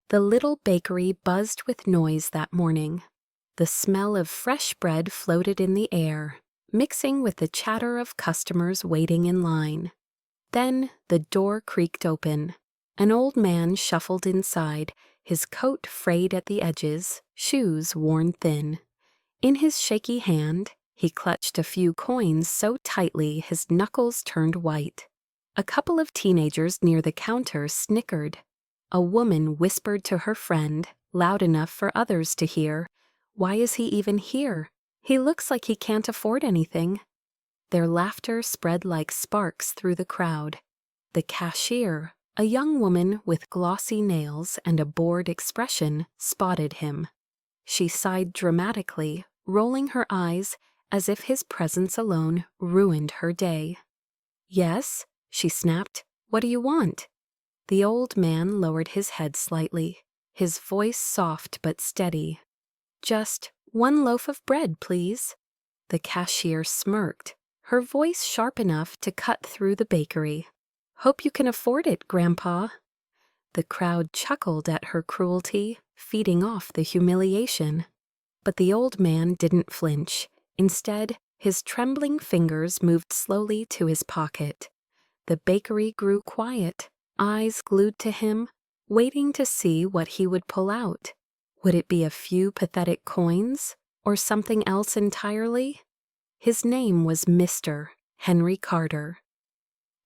The little bakery buzzed with noise that morning. The smell of fresh bread floated in the air, mixing with the chatter of customers waiting in line. Then the door creaked open. An old man shuffled inside, his coat frayed at the edges, shoes worn thin. In his shaky hand, he clutched a few coins so tightly his knuckles turned white. A couple of teenagers near the counter snickered. A woman whispered to her friend, loud enough for others to hear, "Why is he even here? He looks like he can't afford anything." Their laughter spread like sparks through the crowd. The cashier, a young woman with glossy nails and a bored expression, spotted him. She sighed dramatically, rolling her eyes as if his presence alone ruined her day. "Yes?" she snapped. "What do you want?" The old man lowered his head slightly, his voice soft but steady. "Just 1 loaf of bread, please." The cashier smirked, her voice sharp enough to cut through the bakery. "Hope you can afford it, Grandpa." The crowd chuckled at her cruelty, feeding off the humiliation. But the old man didn't flinch. Instead, his trembling fingers moved slowly to his pocket. The bakery grew quiet, eyes glued to him, waiting to see what he would pull out. Would it be a few pathetic coins, or something else entirely? His name was Mr. Henry Carter.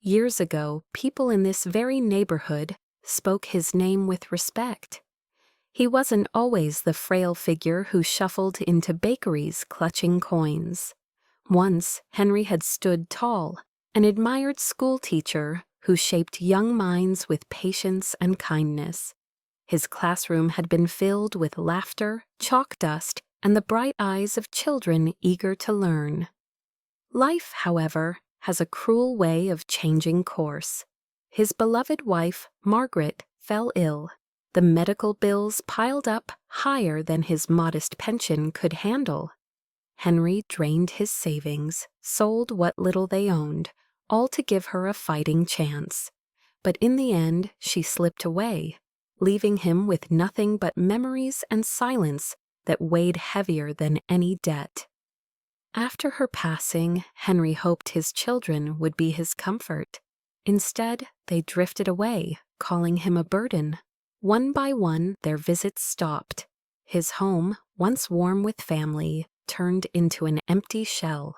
Years ago, people in this very neighborhood spoke his name with respect. He wasn't always the frail figure who shuffled into bakeries clutching coins. Once, Henry had stood tall, an admired schoolteacher who shaped young minds with patience and kindness. His classroom had been filled with laughter, chalk dust, and the bright eyes of children eager to learn. Life, however, has a cruel way of changing course. His beloved wife, Margaret, fell ill. The medical bills piled up higher than his modest pension could handle. Henry drained his savings, sold what little they owned, all to give her a fighting chance. But in the end, she slipped away, leaving him with nothing but memories and silence that weighed heavier than any debt. After her passing, Henry hoped his children would be his comfort. Instead, they drifted away, calling him a burden. One by one, their visits stopped. His home, once warm with family, turned into an empty shell.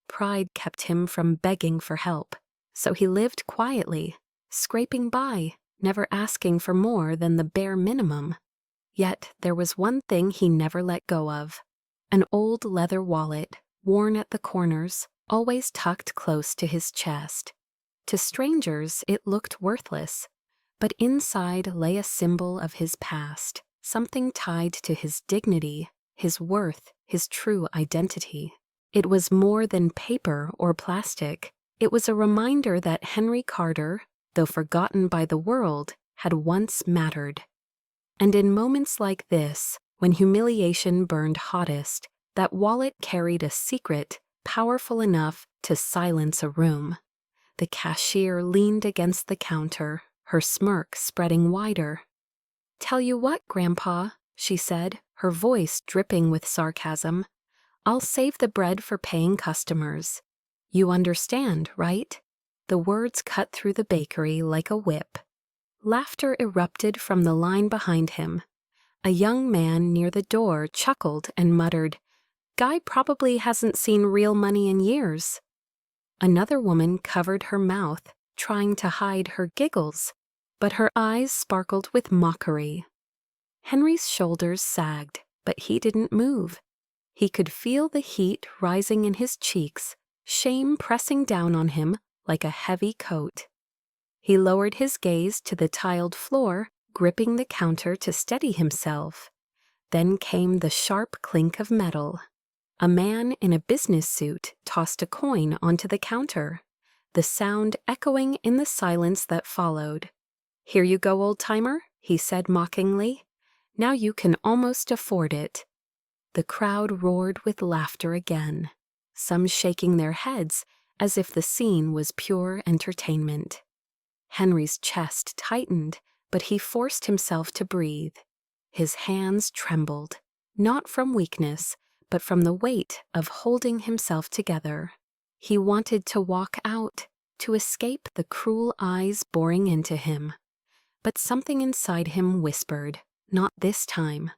Pride kept him from begging for help, so he lived quietly, scraping by, never asking for more than the bare minimum. Yet there was one thing he never let go of: an old leather wallet, worn at the corners, always tucked close to his chest. To strangers, it looked worthless, but inside lay a symbol of his past, something tied to his dignity, his worth, his true identity. It was more than paper or plastic. It was a reminder that Henry Carter, though forgotten by the world, had once mattered. And in moments like this, when humiliation burned hottest, that wallet carried a secret powerful enough to silence a room. The cashier leaned against the counter, her smirk spreading wider. "Tell you what, Grandpa," she said, her voice dripping with sarcasm, "I'll save the bread for paying customers. You understand, right?" The words cut through the bakery like a whip. Laughter erupted from the line behind him. A young man near the door chuckled and muttered, "Guy probably hasn't seen real money in years." Another woman covered her mouth, trying to hide her giggles, but her eyes sparkled with mockery. Henry's shoulders sagged, but he didn't move. He could feel the heat rising in his cheeks, shame pressing down on him like a heavy coat. He lowered his gaze to the tiled floor, gripping the counter to steady himself. Then came the sharp clink of metal. A man in a business suit tossed a coin onto the counter, the sound echoing in the silence that followed. "Here you go, old-timer," he said mockingly. "Now you can almost afford it." The crowd roared with laughter again, some shaking their heads as if the scene was pure entertainment. Henry's chest tightened, but he forced himself to breathe. His hands trembled, not from weakness, but from the weight of holding himself together. He wanted to walk out, to escape the cruel eyes boring into him. But something inside him whispered, "Not this time."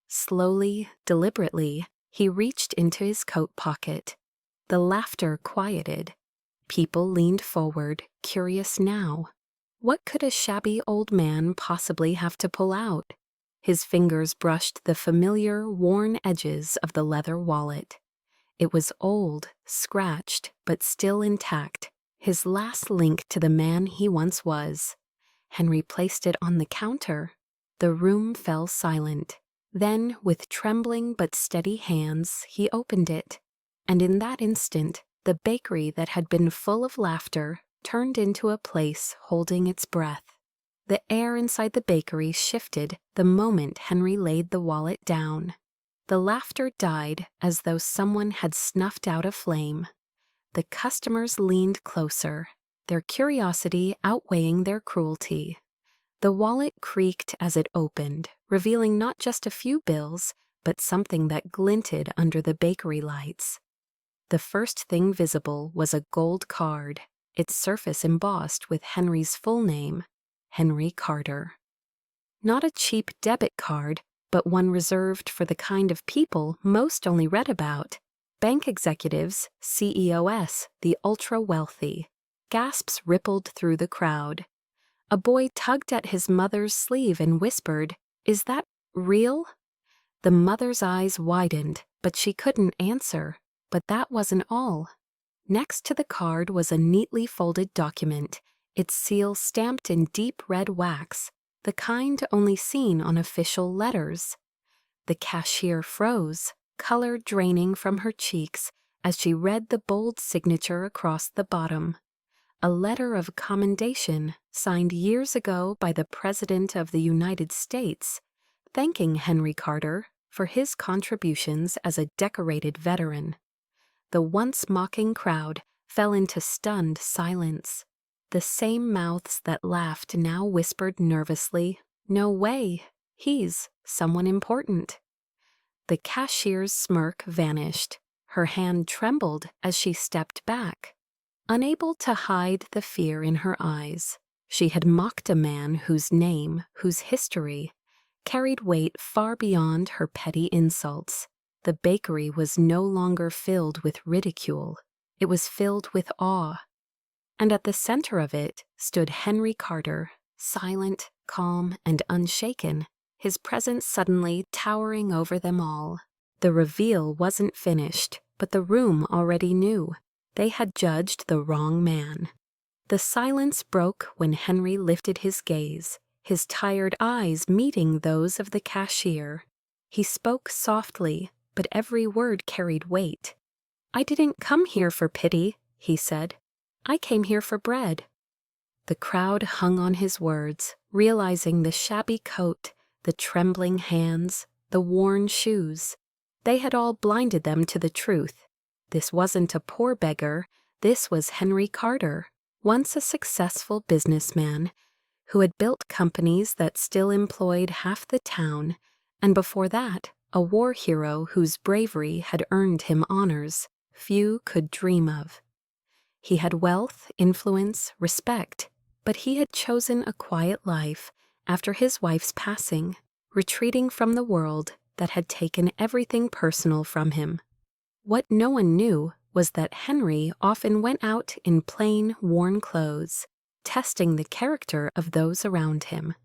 Slowly, deliberately, he reached into his coat pocket. The laughter quieted. People leaned forward, curious now. What could a shabby old man possibly have to pull out? His fingers brushed the familiar, worn edges of the leather wallet. It was old, scratched, but still intact, his last link to the man he once was. Henry placed it on the counter. The room fell silent. Then, with trembling but steady hands, he opened it. And in that instant, the bakery that had been full of laughter turned into a place holding its breath. The air inside the bakery shifted the moment Henry laid the wallet down. The laughter died as though someone had snuffed out a flame. The customers leaned closer, their curiosity outweighing their cruelty. The wallet creaked as it opened, revealing not just a few bills, but something that glinted under the bakery lights. The first thing visible was a gold card, its surface embossed with Henry's full name, Henry Carter. Not a cheap debit card, but one reserved for the kind of people most only read about. Bank executives, CEOs, the ultra-wealthy. Gasps rippled through the crowd. A boy tugged at his mother's sleeve and whispered, "Is that real?" The mother's eyes widened, but she couldn't answer. But that wasn't all. Next to the card was a neatly folded document, its seal stamped in deep red wax, the kind only seen on official letters. The cashier froze, color draining from her cheeks as she read the bold signature across the bottom. A letter of commendation signed years ago by the President of the United States, thanking Henry Carter for his contributions as a decorated veteran. The once mocking crowd fell into stunned silence. The same mouths that laughed now whispered nervously, "No way, he's someone important." The cashier's smirk vanished. Her hand trembled as she stepped back. Unable to hide the fear in her eyes, she had mocked a man whose name, whose history, carried weight far beyond her petty insults. The bakery was no longer filled with ridicule. It was filled with awe. And at the center of it stood Henry Carter, silent, calm, and unshaken, his presence suddenly towering over them all. The reveal wasn't finished, but the room already knew. They had judged the wrong man. The silence broke when Henry lifted his gaze, his tired eyes meeting those of the cashier. He spoke softly, but every word carried weight. "I didn't come here for pity," he said. "I came here for bread." The crowd hung on his words, realizing the shabby coat, the trembling hands, the worn shoes. They had all blinded them to the truth. This wasn't a poor beggar, this was Henry Carter, once a successful businessman, who had built companies that still employed half the town, and before that, a war hero whose bravery had earned him honors few could dream of. He had wealth, influence, respect, but he had chosen a quiet life after his wife's passing, retreating from the world that had taken everything personal from him. What no one knew was that Henry often went out in plain, worn clothes, testing the character of those around him.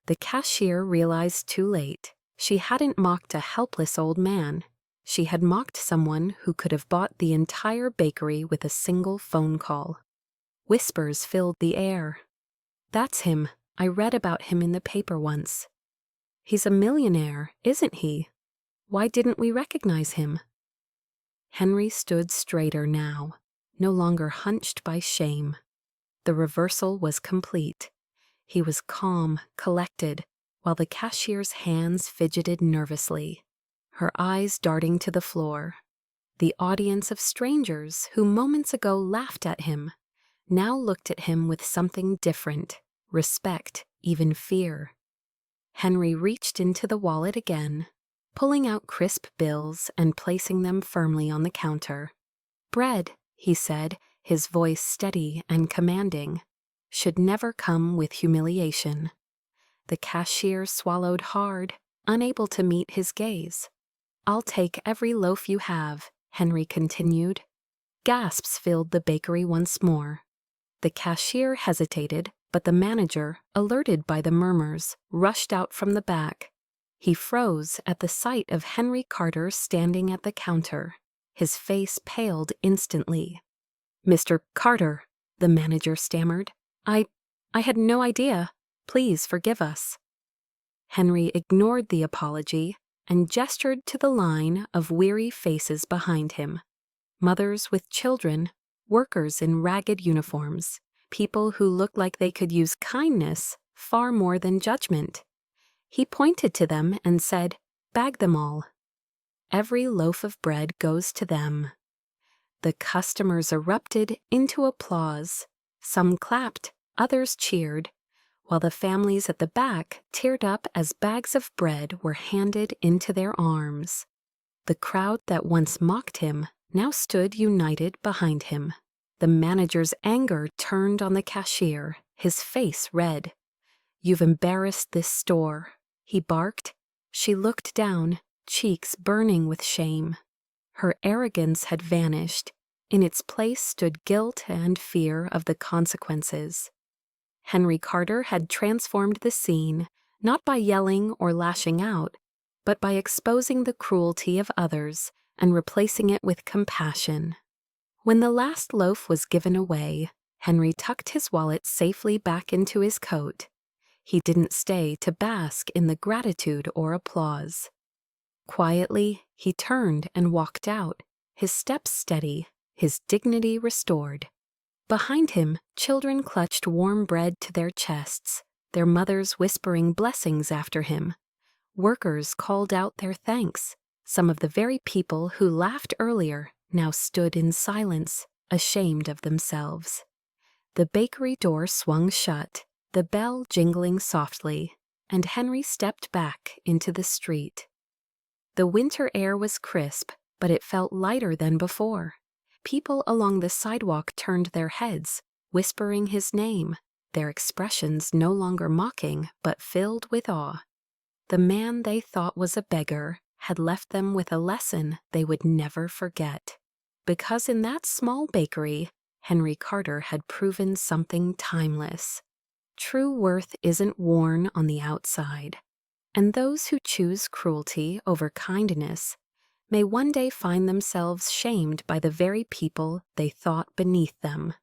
The cashier realized too late. She hadn't mocked a helpless old man. She had mocked someone who could have bought the entire bakery with a single phone call. Whispers filled the air. "That's him. I read about him in the paper once." "He's a millionaire, isn't he? Why didn't we recognize him?" Henry stood straighter now, no longer hunched by shame. The reversal was complete. He was calm, collected, while the cashier's hands fidgeted nervously, her eyes darting to the floor. The audience of strangers who moments ago laughed at him now looked at him with something different, respect, even fear. Henry reached into the wallet again, pulling out crisp bills and placing them firmly on the counter. "Bread," he said, his voice steady and commanding, "should never come with humiliation." The cashier swallowed hard, unable to meet his gaze. "I'll take every loaf you have," Henry continued. Gasps filled the bakery once more. The cashier hesitated, but the manager, alerted by the murmurs, rushed out from the back. He froze at the sight of Henry Carter standing at the counter. His face paled instantly. "Mr. Carter," the manager stammered. I had no idea. Please forgive us." Henry ignored the apology and gestured to the line of weary faces behind him. Mothers with children, workers in ragged uniforms, people who looked like they could use kindness far more than judgment. He pointed to them and said, "Bag them all. Every loaf of bread goes to them." The customers erupted into applause. Some clapped, others cheered, while the families at the back teared up as bags of bread were handed into their arms. The crowd that once mocked him now stood united behind him. The manager's anger turned on the cashier, his face red. "You've embarrassed this store," he barked. She looked down, cheeks burning with shame. Her arrogance had vanished. In its place stood guilt and fear of the consequences. Henry Carter had transformed the scene, not by yelling or lashing out, but by exposing the cruelty of others and replacing it with compassion. When the last loaf was given away, Henry tucked his wallet safely back into his coat. He didn't stay to bask in the gratitude or applause. Quietly, he turned and walked out, his steps steady, his dignity restored. Behind him, children clutched warm bread to their chests, their mothers whispering blessings after him. Workers called out their thanks. Some of the very people who laughed earlier now stood in silence, ashamed of themselves. The bakery door swung shut, the bell jingling softly, and Henry stepped back into the street. The winter air was crisp, but it felt lighter than before. People along the sidewalk turned their heads, whispering his name, their expressions no longer mocking but filled with awe. The man they thought was a beggar had left them with a lesson they would never forget. Because in that small bakery, Henry Carter had proven something timeless. True worth isn't worn on the outside, and those who choose cruelty over kindness may one day find themselves shamed by the very people they thought beneath them.